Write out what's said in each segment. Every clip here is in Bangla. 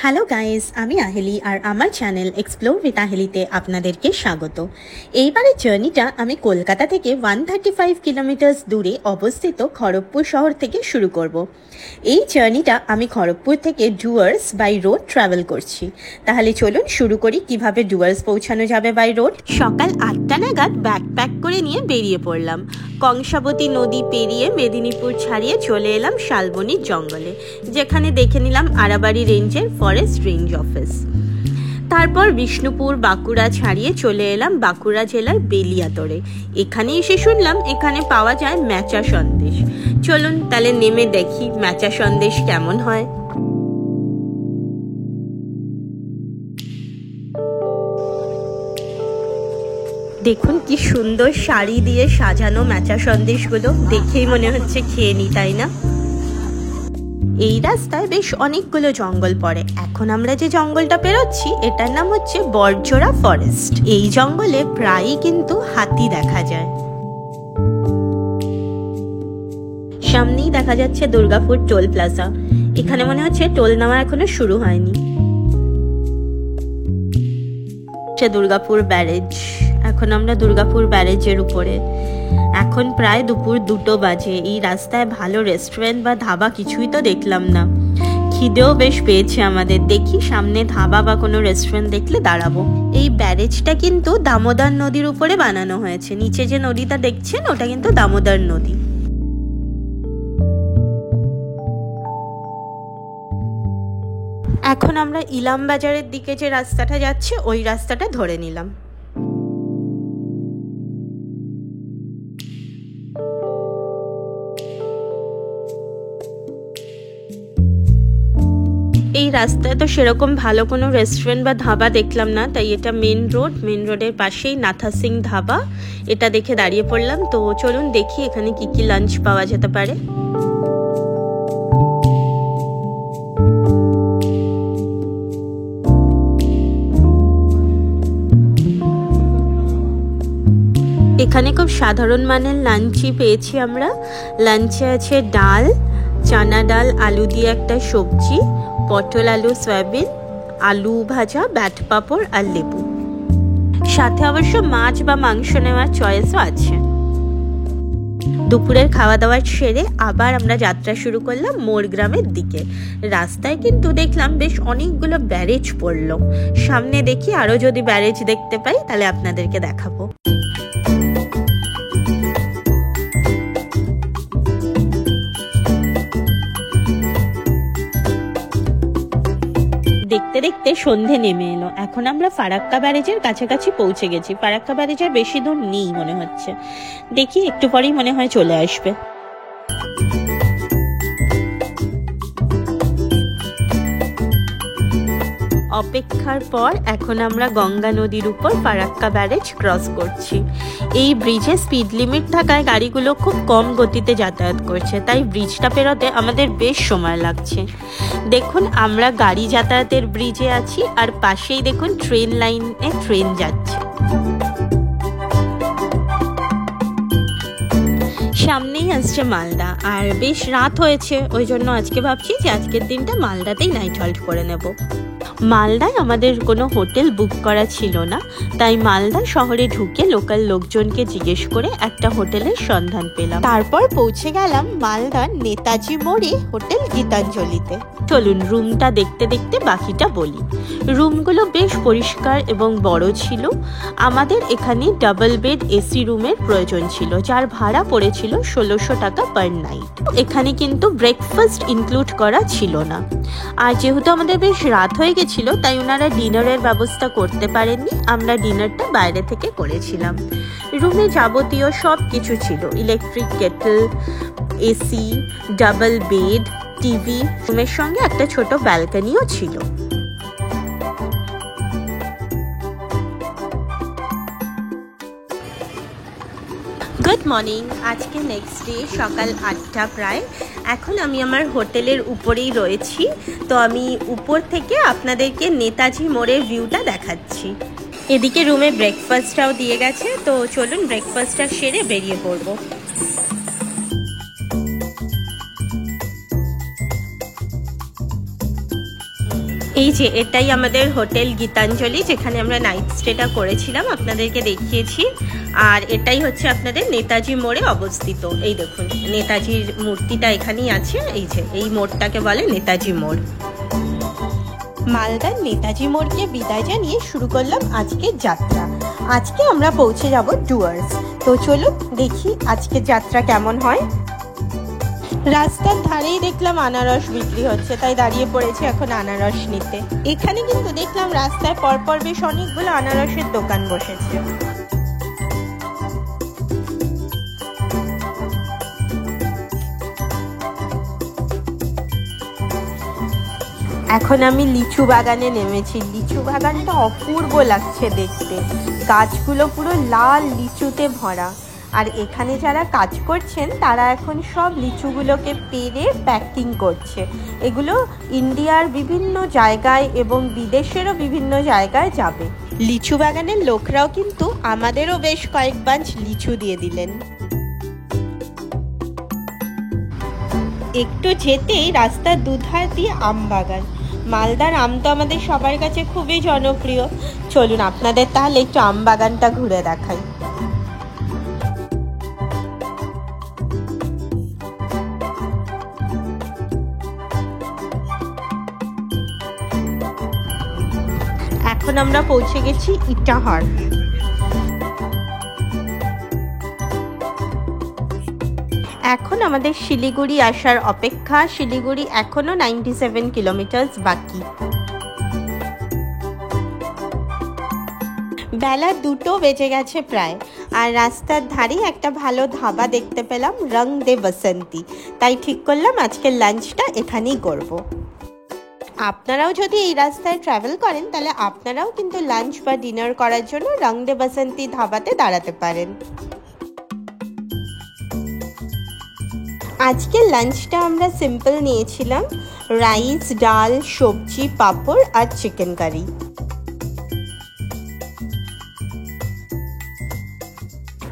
হ্যালো গাইস, আমি আহেলি আর আমার চ্যানেল এক্সপ্লোর উইথ আহেলিতে আপনাদেরকে স্বাগত। এইবারের জার্নিটা আমি কলকাতা থেকে 135 কিলোমিটার্স দূরে অবস্থিত খড়গপুর শহর থেকে শুরু করব। এই জার্নিটা আমি খড়গপুর থেকে ডুয়ার্স বাই রোড ট্রাভেল করছি। তাহলে চলুন শুরু করি কিভাবে ডুয়ার্স পৌঁছানো যাবে বাই রোড। সকাল 8টা নাগাদ ব্যাকপ্যাক করে নিয়ে বেরিয়ে পড়লাম। কংসাবতী নদী পেরিয়ে মেদিনীপুর ছাড়িয়ে চলে এলাম শালবনির জঙ্গলে, যেখানে দেখে নিলাম আরাবাড়ি রেঞ্জের ফরেস্ট রেঞ্জ অফিস। তারপর বিষ্ণুপুর বাঁকুড়া ছাড়িয়ে চলে এলাম বাঁকুড়া জেলার বেলিয়াতোড়ে। এখানে এসে শুনলাম এখানে পাওয়া যায় ম্যাচা সন্দেশ। চলুন তাহলে নেমে দেখি ম্যাচা সন্দেশ কেমন হয়। দেখুন কি সুন্দর শাড়ি দিয়ে সাজানো ম্যাচা সন্দেশগুলো, দেখেই মনে হচ্ছে খেয়ে নি, তাই না? এই রাস্তায় বেশ অনেকগুলো জঙ্গল পড়ে। এখন আমরা যে জঙ্গলটা পেরোচ্ছি এটার নাম হচ্ছে বড়জোড়া ফরেস্ট। এই জঙ্গলে প্রায়ই কিন্তু হাতি দেখা যায়। সামনেই দেখা যাচ্ছে দুর্গাপুর টোল প্লাজা। এখানে মনে হচ্ছে টোল নেওয়া এখনো শুরু হয়নি। দুর্গাপুর ব্যারেজ। এখন আমরা দুর্গাপুর ব্যারেজের উপরে। এখন প্রায় দুপুর 2টো বাজে। এই রাস্তায় ভালো রেস্টুরেন্ট বা ধাবা কিছুই তো দেখলাম না। খিদেও বেশ পেয়েছে আমাদের। দেখি সামনে ধাবা বা কোনো রেস্টুরেন্ট দেখলে দাঁড়াবো। এই ব্যারেজটা কিন্তু দামোদর নদীর উপরে বানানো হয়েছে। নিচে যে নদীটা দেখছেন ওটা কিন্তু দামোদর নদী। এখন আমরা ইলাম বাজারের দিকে যে রাস্তাটা যাচ্ছে ওই রাস্তাটা ধরে নিলাম। এই রাস্তায় তো সেরকম ভালো কোনো রেস্টুরেন্ট বা ধাবা দেখলাম না, তাই এটা মেন রোড। মেন রোডের পাশেই নাথা সিং ধাবা, এটা দেখে দাঁড়িয়ে পড়লাম। তো চলুন দেখি এখানে কি কি লাঞ্চ পাওয়া যেতে পারে। এখানে খুব সাধারণ মানের লাঞ্চই পেয়েছি আমরা। লাঞ্চে আছে ডাল, চানা ডাল, আলু দিয়ে একটা সবজি, পটল আলু সয়াবিন, আলু ভাজা, ব্যাট পাঁপড় আর লেবু। সাথে অবশ্য মাছ বা মাংস নেওয়ার চয়েসও আছে। দুপুরের খাওয়া দাওয়া সেরে আবার আমরা যাত্রা শুরু করলাম মোরগ্রামের দিকে। রাস্তায় কিন্তু দেখলাম বেশ অনেকগুলো ব্যারেজ পড়লো। সামনে দেখি আরো যদি ব্যারেজ দেখতে পাই তাহলে আপনাদেরকে দেখাবো। দেখতে দেখতে সন্ধে নেমে এলো। এখন আমরা ফারাক্কা ব্যারেজের কাছাকাছি পৌঁছে গেছি। ফারাক্কা ব্যারেজের বেশি দূর নেই মনে হচ্ছে, দেখি একটু পরেই মনে হয় চলে আসবে। অপেক্ষার পর এখন আমরা গঙ্গা নদীর উপর ফারাক্কা ব্যারেজ ক্রস করছি। এই ব্রিজে স্পিড লিমিট থাকায় গাড়িগুলো খুব কম গতিতে যাতায়াত করছে, তাই ব্রিজটা পেরোতে আমাদের বেশ সময় লাগছে। দেখুন আমরা গাড়ি যাতায়াতের ব্রিজে আছি আর পাশেই দেখুন ট্রেন লাইনে ট্রেন যাচ্ছে। সামনেই আসছে মালদা, আর বেশ রাত হয়েছে, ওই জন্য আজকে ভাবছি যে আজকের দিনটা মালদাতেই নাইট হল্ট করে নেব। মালদায় আমাদের কোনো হোটেল বুক করা ছিল না, তাই মালদা শহরে ঢুকে লোকাল লোকজনকে জিজ্ঞেস করে একটা হোটেলের সন্ধান পেলাম। তারপর পৌঁছে গেলাম মালদার নেতাজি মোড়ে হোটেল গীতাঞ্জলিতে। চলুন রুমটা দেখতে দেখতে বাকিটা বলি। রুমগুলো বেশ পরিষ্কার এবং বড় ছিল। আমাদের এখানে ডাবল বেড এসি রুমের প্রয়োজন ছিল, যার ভাড়া পড়েছিল 1600 টাকা পার নাইট। এখানে কিন্তু ব্রেকফাস্ট ইনক্লুড করা ছিল না। আর যেহেতু আমাদের বেশ রাত হয়ে গেছিল তাই ওনারা ডিনারের ব্যবস্থা করতে পারেননি। আমরা ডিনারটা বাইরে থেকে করেছিলাম। রুমে যাবতীয় সব কিছু ছিল, electric Kettle, AC, double bed, TV. রুমের সঙ্গে একটা ছোট ব্যালকনিও ছিল। Good morning. আজকে নেক্সট ডে, সকাল 8টা প্রায়। এখন আমি আমার হোটেলের উপরেই রয়েছি। তো আমি উপর থেকে আপনাদেরকে নেতাজি মোড়ের ভিউটা দেখাচ্ছি। এদিকে রুমে ব্রেকফাস্টটাও দিয়ে গেছে। তো চলুন ব্রেকফাস্টটা সেরে বেরিয়ে পড়বো। এই যে এটাই আমাদের হোটেল গীতাঞ্জলি, যেখানে আমরা নাইট স্টেটা করেছিলাম, আপনাদেরকে দেখিয়েছি। আর এটাই হচ্ছে আপনাদের নেতাজি মোড়ে অবস্থিত। এই দেখুন নেতাজির মূর্তিটা এখানেই আছে। এই যে এই মোড়টাকে বলে নেতাজি মোড়। মালদার নেতাজি মোড়কে বিদায় জানিয়ে শুরু করলাম আজকের যাত্রা। আজকে আমরা পৌঁছে যাব ডুয়ার্স। তো চলুন দেখি আজকের যাত্রা কেমন হয়। রাস্তার ধারেই দেখলাম আনারস বিক্রি হচ্ছে, তাই দাঁড়িয়ে পড়েছে এখন আনারস নিতে। এখানে কিন্তু দেখলাম রাস্তায় পরপর বেশ অনেকগুলো আনারসের দোকান বসেছে। এখন আমি লিচু বাগানে নেমেছি। লিচু বাগানটা অপূর্ব লাগছে দেখতে, গাছগুলো পুরো লাল লিচুতে ভরা। আর এখানে যারা কাজ করছেন তারা এখন সব লিচুগুলোকে পেরে প্যাকিং করছে। এগুলো ইন্ডিয়ার বিভিন্ন জায়গায় এবং বিদেশেরও বিভিন্ন জায়গায় যাবে। লিচু বাগানের লোকরাও কিন্তু আমাদেরও বেশ কয়েক বাঞ্চ লিচু দিয়ে দিলেন। একটু যেতেই রাস্তার দুধার দিয়ে আম বাগান। মালদার আম তো আমাদের সবার কাছে খুবই জনপ্রিয়। চলুন আপনাদের তাহলে একটু আম বাগানটা ঘুরে দেখাই। এখন আমরা পৌঁছে গেছি ইটাহার। এখন আমাদের শিলিগুড়ি আসার অপেক্ষা। শিলিগুড়ি এখনো 97 কিলোমিটার বাকি। বেলা 2টো বেজে গেছে প্রায়। আর রাস্তার ধারেই একটা ভালো ধাবা দেখতে পেলাম, রং দে বসন্তি। তাই ঠিক করলাম আজকের লাঞ্চটা এখানেই করব। আপনারাও যদি এই রাস্তায় ট্রাভেল করেন তাহলে আপনারাও কিন্তু লাঞ্চ বা ডিনার করার জন্য রং দে বসন্তি ধাবাতে দাঁড়াতে পারেন। আজকের লাঞ্চটা আমরা সিম্পল নিয়েছিলাম, রাইস, ডাল, সবজি, পাঁপড় আর চিকেন কারি।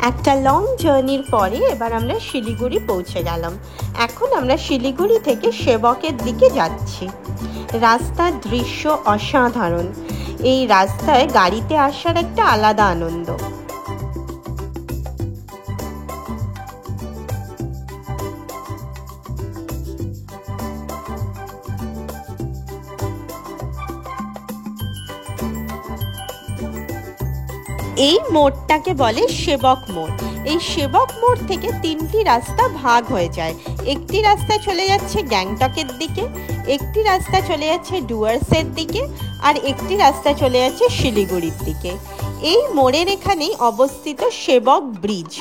একটা লং জার্নির পরে এবার আমরা শিলিগুড়ি পৌঁছে গেলাম। এখন আমরা শিলিগুড়ি থেকে সেবকের দিকে যাচ্ছি। রাস্তার দৃশ্য অসাধারণ। এই রাস্তায় গাড়িতে আসার একটা আলাদা আনন্দ। এই মোড়টাকে বলে সেবক মোড়। এই সেবক মোড় থেকে 3টি রাস্তা ভাগ হয়ে যায়। একটি রাস্তা চলে যাচ্ছে গ্যাংটকের দিকে, একটি রাস্তা চলে যাচ্ছে ডুয়ার্সের দিকে, আর একটি রাস্তা চলে যাচ্ছে শিলিগুড়ির দিকে। এই মোড়ের এখানেই অবস্থিত সেবক ব্রিজ।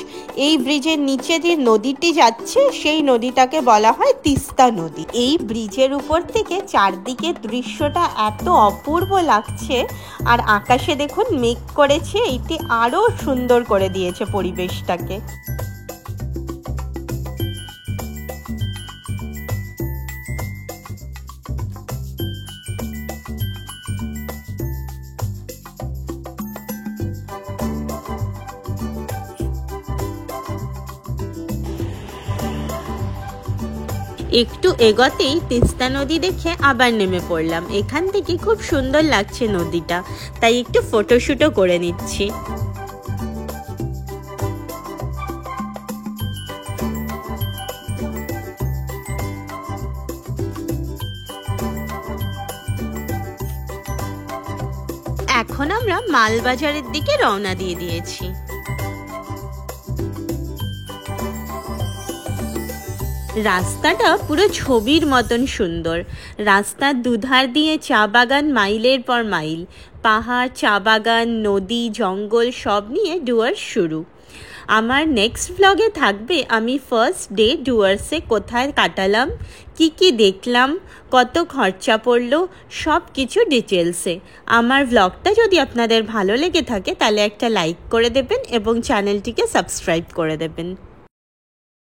এই ব্রিজের নিচে যে নদীটি যাচ্ছে সেই নদীটাকে বলা হয় তিস্তা নদী। এই ব্রিজের উপর থেকে চারদিকে দৃশ্যটা এত অপূর্ব লাগছে। আর আকাশে দেখুন মেঘ করেছে, এটি আরো সুন্দর করে দিয়েছে পরিবেশটাকে। একটু এগোতেই তিস্তা নদী দেখে আবার নেমে পড়লাম। এখান থেকে খুব সুন্দর লাগছে নদীটা, তাই একটু ফটোশুটও করে নিচ্ছি। এখন আমরা মালবাজারের দিকে রওনা দিয়ে দিয়েছি। রাস্তাটা পুরো ছবির মতন সুন্দর। রাস্তার দুধার দিয়ে চা বাগান, মাইলের পর মাইল, পাহাড়, চা বাগান, নদী, জঙ্গল সব নিয়ে ডুয়ার্স শুরু। আমার নেক্সট ব্লগে থাকবে আমি ফার্স্ট ডে ডুয়ার্সে কোথায় কাটালাম, কি দেখলাম, কত খরচা পড়লো, সব কিছু ডিটেলসে। আমার ব্লগটা যদি আপনাদের ভালো লেগে থাকে তাহলে একটা লাইক করে দেবেন এবং চ্যানেলটিকে সাবস্ক্রাইব করে দেবেন।